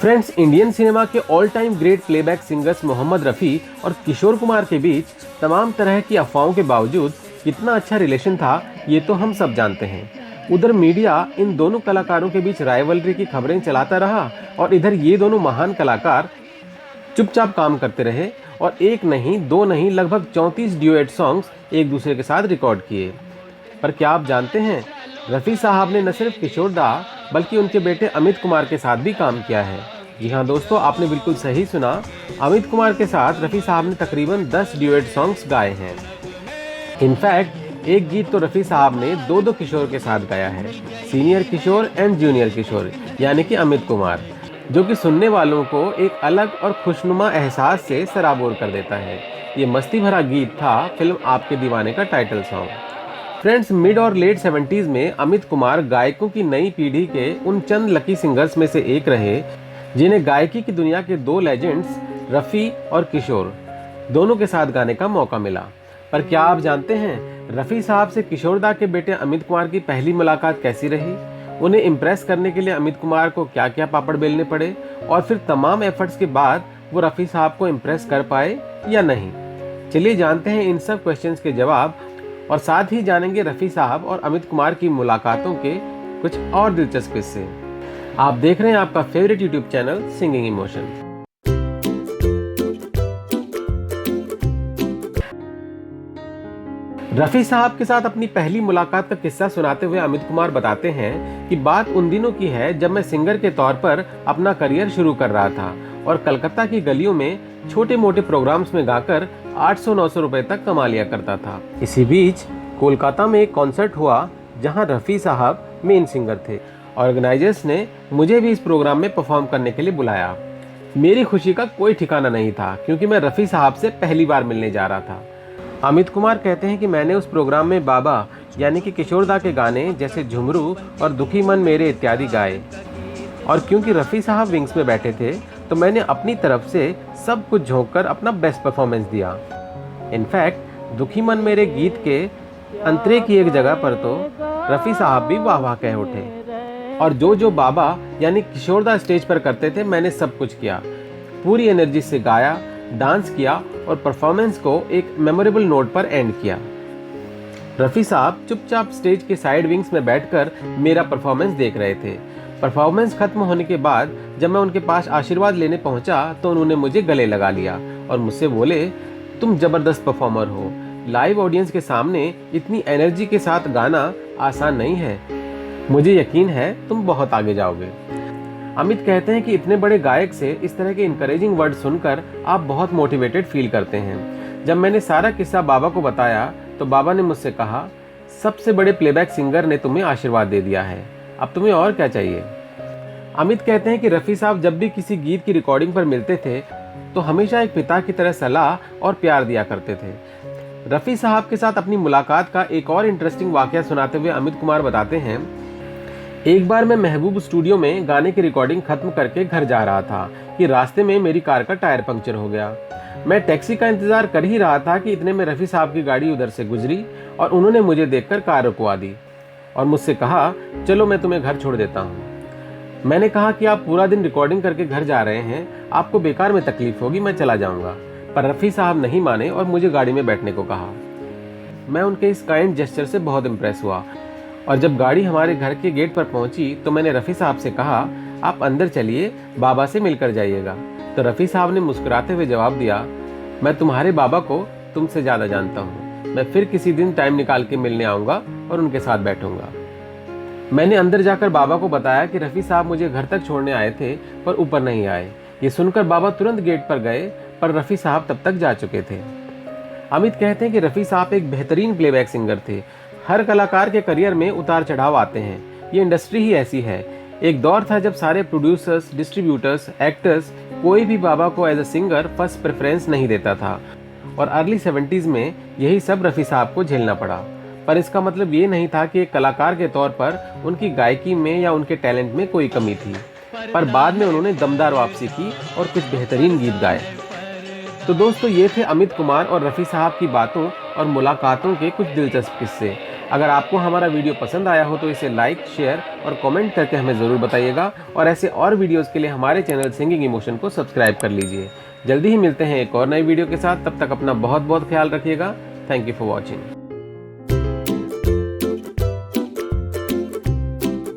Friends, Indian cinema के all time great playback singers Mohammed Rafi और किशोर कुमार के बीच तमाम तरह की अफवाहों के बावजूद कितना अच्छा रिलेशन था, ये तो हम सब जानते हैं। उधर मीडिया इन दोनों कलाकारों के बीच राइवलरी की खबरें चलाता रहा और इधर ये दोनों महान कलाकार चुपचाप काम करते रहे और एक नहीं, दो नहीं, लगभग 34 ड्यूएट सॉन्ग्स एक दूसरे के साथ रिकॉर्ड किए। पर क्या आप जानते हैं, रफ़ी साहब ने न सिर्फ किशोर दा बल्कि उनके बेटे अमित कुमार के साथ भी काम किया है। जी हाँ दोस्तों, आपने बिल्कुल सही सुना। अमित कुमार के साथ रफ़ी साहब ने तकरीबन 10 ड्यूएट सॉन्ग्स गाए हैं। इनफैक्ट एक गीत तो रफ़ी साहब ने दो किशोर के साथ गाया है, सीनियर किशोर एंड जूनियर किशोर, यानी कि अमित कुमार, जो कि सुनने वालों को एक अलग और खुशनुमा एहसास से सराबोर कर देता है। ये मस्ती भरा गीत था फिल्म आपके दीवाने का टाइटल सॉन्ग। फ्रेंड्स, मिड और लेट 70s में अमित कुमार गायकों की नई पीढ़ी के उन चंद लकी सिंगर्स में से एक रहे जिन्हें गायकी की दुनिया के दो लेजेंड्स रफ़ी और किशोर दोनों के साथ गाने का मौका मिला। पर क्या आप जानते हैं, रफ़ी साहब से किशोर दा के बेटे अमित कुमार की पहली मुलाकात कैसी रही? उन्हें इम्प्रेस करने के लिए अमित कुमार को क्या क्या पापड़ बेलने पड़े और फिर तमाम एफर्ट्स के बाद वो रफ़ी साहब को इम्प्रेस कर पाए या नहीं? चलिए जानते हैं इन सब क्वेश्चंस के जवाब और साथ ही जानेंगे रफ़ी साहब और अमित कुमार की मुलाकातों के कुछ और दिलचस्प किस्से। आप देख रहे हैं आपका favourite YouTube channel singing emotion. Rafi साहब के साथ अपनी पहली मुलाकात का किस्सा सुनाते हुए अमित कुमार बताते हैं कि बात उन दिनों की है जब मैं सिंगर के तौर पर अपना करियर शुरू कर रहा था और कलकत्ता की गलियों में छोटे मोटे प्रोग्राम्स में गाकर 800-900 रुपए तक कमा लिया करता था। इसी बीच कोलकाता में एक कॉन्सर्ट हुआ जहां रफ़ी साहब मेन सिंगर थे। ऑर्गेनाइजर्स ने मुझे भी इस प्रोग्राम में परफॉर्म करने के लिए बुलाया। मेरी खुशी का कोई ठिकाना नहीं था क्योंकि मैं रफ़ी साहब से पहली बार मिलने जा रहा था। अमित कुमार कहते हैं कि मैंने उस प्रोग्राम में बाबा यानी कि किशोर दा के गाने जैसे झुमरू और दुखी मन मेरे इत्यादि गाए और क्योंकि रफ़ी साहब विंग्स में बैठे थे तो मैंने अपनी तरफ से सब कुछ झोंक कर अपना बेस्ट परफॉर्मेंस दिया। इनफैक्ट दुखी मन मेरे गीत के अंतरे की एक जगह पर तो रफ़ी साहब भी वाह वाह कह उठे और जो बाबा यानी किशोर दा स्टेज पर करते थे मैंने सब कुछ किया, पूरी एनर्जी से गाया, डांस किया और परफॉर्मेंस को एक मेमोरेबल नोट पर एंड किया। रफ़ी साहब चुपचाप स्टेज के साइड विंग्स में बैठकर मेरा परफॉर्मेंस देख रहे थे। परफॉर्मेंस खत्म होने के बाद जब मैं उनके पास आशीर्वाद लेने पहुंचा तो उन्होंने मुझे गले लगा लिया और मुझसे बोले, तुम जबरदस्त परफॉर्मर हो, लाइव ऑडियंस के सामने इतनी एनर्जी के साथ गाना आसान नहीं है, मुझे यकीन है तुम बहुत आगे जाओगे। अमित कहते हैं कि इतने बड़े गायक से इस तरह के इनकरेजिंग वर्ड सुनकर आप बहुत मोटिवेटेड फील करते हैं। जब मैंने सारा किस्सा बाबा को बताया तो बाबा ने मुझसे कहा, सबसे बड़े प्लेबैक सिंगर ने तुम्हें आशीर्वाद दे दिया है, अब तुम्हें और क्या चाहिए। अमित कहते हैं कि रफ़ी साहब जब भी किसी गीत की रिकॉर्डिंग पर मिलते थे तो हमेशा एक पिता की तरह सलाह और प्यार दिया करते थे। रफ़ी साहब के साथ अपनी मुलाकात का एक और इंटरेस्टिंग वाकया सुनाते हुए अमित कुमार बताते हैं, एक बार मैं महबूब स्टूडियो में गाने की रिकॉर्डिंग खत्म करके घर जा रहा था कि रास्ते में मेरी कार का टायर पंक्चर हो गया। मैं टैक्सी का इंतजार कर ही रहा था कि इतने में रफ़ी साहब की गाड़ी उधर से गुजरी और उन्होंने मुझे देखकर कार रुकवा दी और मुझसे कहा, चलो मैं तुम्हें घर छोड़ देता हूँ। मैंने कहा कि आप पूरा दिन रिकॉर्डिंग करके घर जा रहे हैं, आपको बेकार में तकलीफ होगी, मैं चला जाऊँगा। पर रफ़ी साहब नहीं माने और मुझे गाड़ी में बैठने को कहा। मैं उनके इस काइंड जेस्चर से बहुत इम्प्रेस हुआ और जब गाड़ी हमारे घर के गेट पर पहुंची तो मैंने रफ़ी साहब से कहा, आप अंदर चलिए, बाबा से मिलकर जाइएगा। तो रफ़ी साहब ने मुस्कुराते हुए जवाब दिया, मैं तुम्हारे बाबा को तुमसे ज़्यादा जानता हूँ, मैं फिर किसी दिन टाइम निकाल के मिलने आऊँगा और उनके साथ बैठूँगा। मैंने अंदर जाकर बाबा को बताया कि रफ़ी साहब मुझे घर तक छोड़ने आए थे पर ऊपर नहीं आए। ये सुनकर बाबा तुरंत गेट पर गए पर रफ़ी साहब तब तक जा चुके थे। अमित कहते हैं कि रफ़ी साहब एक बेहतरीन प्लेबैक सिंगर थे। हर कलाकार के करियर में उतार चढ़ाव आते हैं, ये इंडस्ट्री ही ऐसी है। एक दौर था जब सारे प्रोड्यूसर्स, डिस्ट्रीब्यूटर्स, एक्टर्स कोई भी बाबा को as a singer first preference नहीं देता था और अर्ली 70s में यही सब रफ़ी साहब को झेलना पड़ा। पर इसका मतलब ये नहीं था कि एक कलाकार के तौर पर उनकी गायकी में या उनके टैलेंट में कोई कमी थी, पर बाद में उन्होंने दमदार वापसी की और कुछ बेहतरीन गीत गाए। तो दोस्तों, ये थे अमित कुमार और रफ़ी साहब की बातों और मुलाकातों के कुछ दिलचस्प किस्से। अगर आपको हमारा वीडियो पसंद आया हो तो इसे लाइक, शेयर और कमेंट करके हमें ज़रूर बताइएगा और ऐसे और वीडियोस के लिए हमारे चैनल सिंगिंग इमोशन को सब्सक्राइब कर लीजिए। जल्दी ही मिलते हैं एक और नई वीडियो के साथ, तब तक अपना बहुत बहुत ख्याल रखिएगा। Thank you for watching.